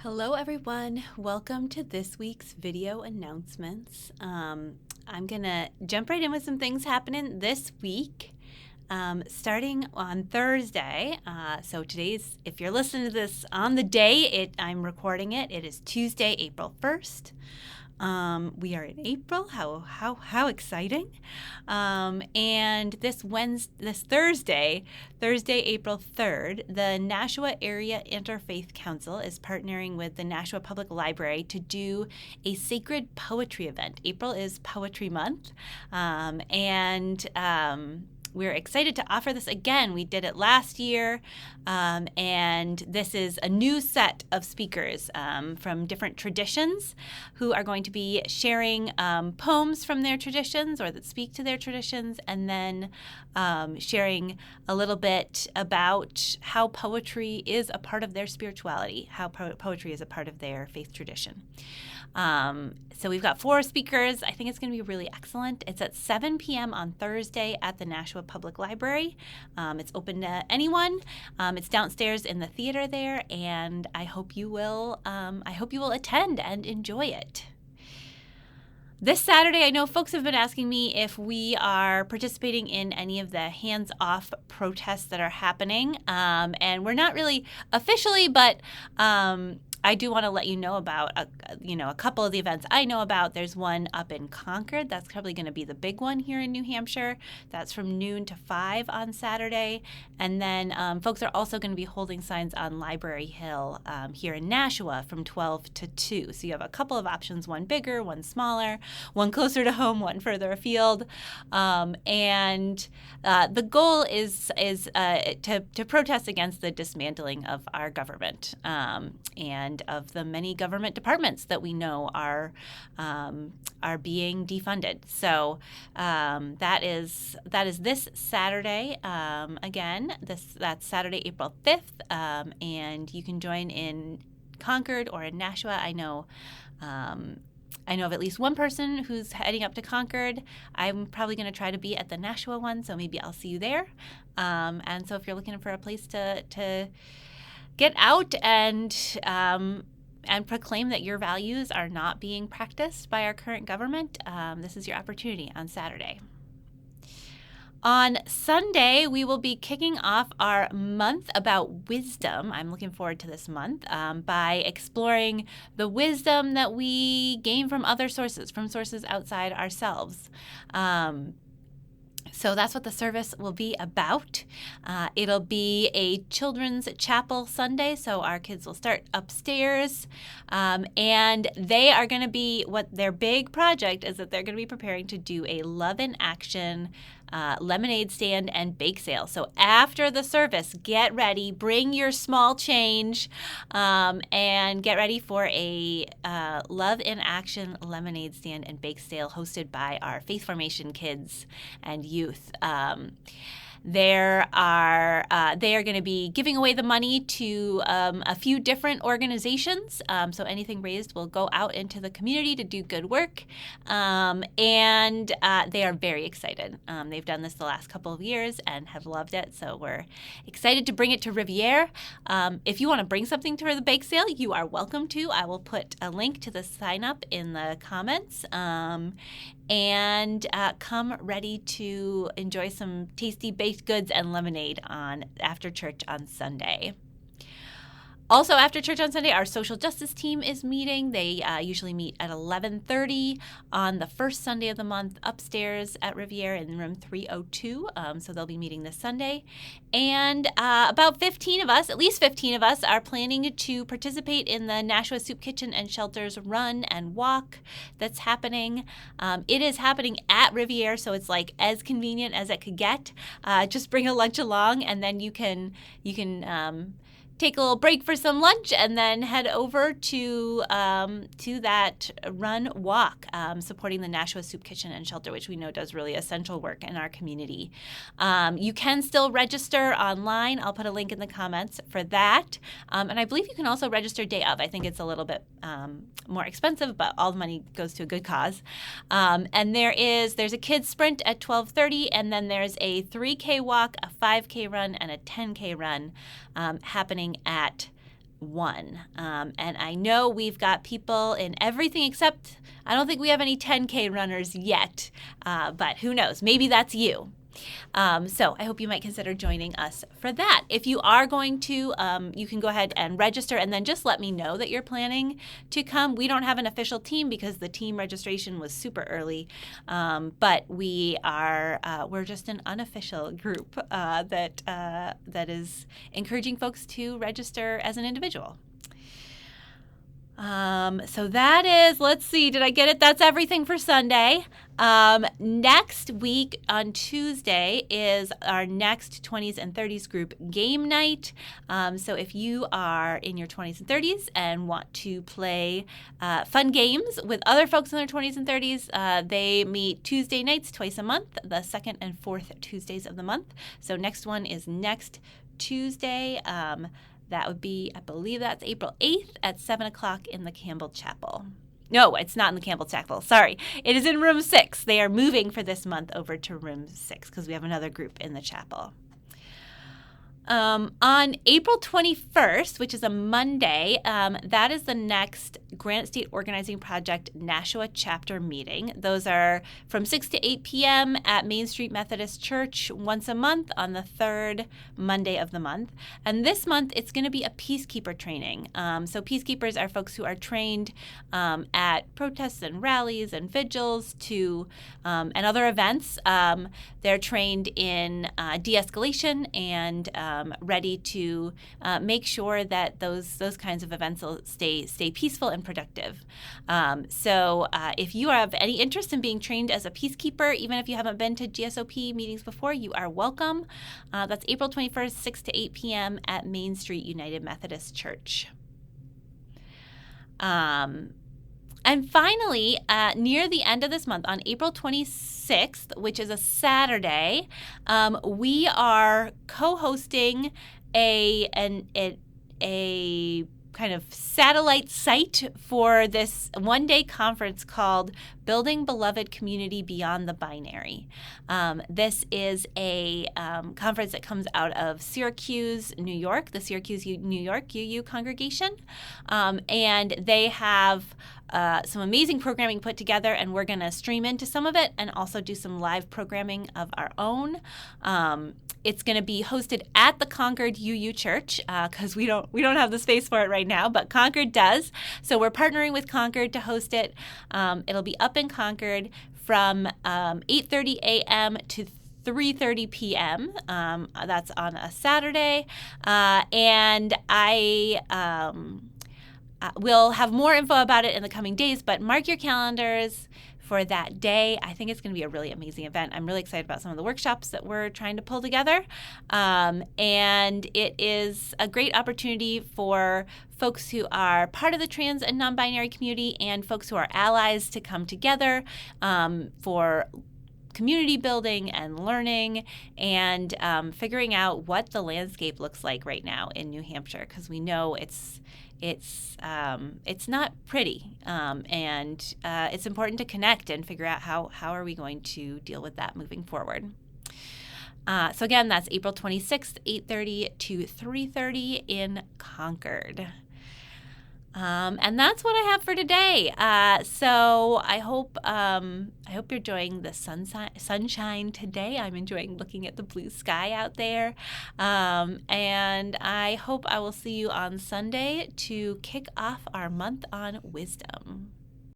Hello everyone, welcome to this week's video announcements. I'm gonna jump right in with some things happening this week, starting on Thursday. So today's, if you're listening to this on the day I'm recording it, it is Tuesday, April 1st. We are in April. How exciting! And this Thursday, April 3rd, the Nashua Area Interfaith Council is partnering with the Nashua Public Library to do a sacred poetry event. April is Poetry Month, and we're excited to offer this again. We did it last year, and this is a new set of speakers from different traditions who are going to be sharing poems from their traditions or that speak to their traditions, and then sharing a little bit about how poetry is a part of their spirituality, how poetry is a part of their faith tradition. So we've got 4 speakers. I think it's going to be really excellent. It's at 7 p.m. on Thursday at the Nashua Public Library. It's open to anyone. It's downstairs in the theater there, and I hope you will attend and enjoy it. This Saturday, I know folks have been asking me if we are participating in any of the hands-off protests that are happening, and we're not really officially, but I do want to let you know about a couple of the events I know about. There's one up in Concord. That's probably going to be the big one here in New Hampshire. That's from noon to 5 on Saturday. And then folks are also going to be holding signs on Library Hill here in Nashua from 12 to 2. So you have a couple of options, one bigger, one smaller, one closer to home, one further afield. And the goal is to protest against the dismantling of our government and of the many government departments that we know are being defunded. So that is this Saturday. Again, that's Saturday, April 5th, and you can join in Concord or in Nashua. I know of at least one person who's heading up to Concord. I'm probably going to try to be at the Nashua one, so maybe I'll see you there. And so if you're looking for a place to get out and proclaim that your values are not being practiced by our current government, this is your opportunity on Saturday. On Sunday, we will be kicking off our month about wisdom. I'm looking forward to this month by exploring the wisdom that we gain from other sources, from sources outside ourselves. So that's what the service will be about. It'll be a children's chapel Sunday, so our kids will start upstairs. And they are going to be, what their big project is that they're going to be preparing to do a Love in Action lemonade stand and bake sale. So after the service, get ready, bring your small change, and get ready for a Love in Action lemonade stand and bake sale hosted by our Faith Formation kids and youth. They are going to be giving away the money to a few different organizations. So anything raised will go out into the community to do good work. And they are very excited. They've done this the last couple of years and have loved it. So we're excited to bring it to Riviere. If you want to bring something to the bake sale, you are welcome to. I will put a link to the sign up in the comments. And come ready to enjoy some tasty baked goods and lemonade after church on Sunday. Also, after church on Sunday, our social justice team is meeting. They usually meet at 11:30 on the first Sunday of the month upstairs at Riviere in room 302. So they'll be meeting this Sunday. And about 15 of us, at least 15 of us, are planning to participate in the Nashua Soup Kitchen and Shelter's run and walk that's happening. It is happening at Riviere, so it's like as convenient as it could get. Just bring a lunch along, and then you can take a little break for some lunch and then head over to that run walk, supporting the Nashua Soup Kitchen and Shelter, which we know does really essential work in our community. You can still register online. I'll put a link in the comments for that. And I believe you can also register day of. I think it's a little bit more expensive, but all the money goes to a good cause. And there's a kids sprint at 12:30, and then there's a 3K walk, a 5K run, and a 10K run happening at 1. And I know we've got people in everything except I don't think we have any 10K runners yet, but who knows? Maybe that's you. So I hope you might consider joining us for that. If you are going to, you can go ahead and register and then just let me know that you're planning to come. We don't have an official team because the team registration was super early, but we're just an unofficial group that is encouraging folks to register as an individual. So that is, let's see, did I get it? That's everything for Sunday. Next week on Tuesday is our next 20s and 30s group game night. So if you are in your 20s and 30s and want to play fun games with other folks in their 20s and 30s, they meet Tuesday nights twice a month, the second and fourth Tuesdays of the month. So next one is next Tuesday. That would be, I believe that's April 8th at 7 o'clock in the Campbell Chapel. No, it's not in the Campbell Chapel. Sorry. It is in room 6. They are moving for this month over to room 6 because we have another group in the chapel. On April 21st, which is a Monday, that is the next Granite State Organizing Project Nashua chapter meeting. Those are from 6 to 8 p.m. at Main Street Methodist Church once a month on the third Monday of the month. And this month, it's going to be a peacekeeper training. So peacekeepers are folks who are trained at protests and rallies and vigils and other events. They're trained in de-escalation and ready to make sure that those kinds of events will stay peaceful and productive. So if you have any interest in being trained as a peacekeeper, even if you haven't been to GSOP meetings before, you are welcome. That's April 21st, 6 to 8 p.m. at Main Street United Methodist Church. And finally, near the end of this month, on April 26th, which is a Saturday, we are co-hosting a kind of satellite site for this one-day conference called Building Beloved Community Beyond the Binary. This is a conference that comes out of Syracuse, New York, the Syracuse, New York UU congregation, and they have some amazing programming put together, and we're going to stream into some of it and also do some live programming of our own. It's going to be hosted at the Concord UU Church because we don't have the space for it right now, but Concord does. So we're partnering with Concord to host it. It'll be up in Concord from 8:30 a.m. to 3:30 p.m. That's on a Saturday, and we'll have more info about it in the coming days, but mark your calendars for that day. I think it's going to be a really amazing event. I'm really excited about some of the workshops that we're trying to pull together. And it is a great opportunity for folks who are part of the trans and non-binary community and folks who are allies to come together for community building and learning and figuring out what the landscape looks like right now in New Hampshire, because we know it's not pretty, and it's important to connect and figure out how are we going to deal with that moving forward. So again, that's April 26th, 8:30 to 3:30 in Concord. And that's what I have for today. So I hope you're enjoying the sunshine today. I'm enjoying looking at the blue sky out there. And I hope I will see you on Sunday to kick off our month on wisdom.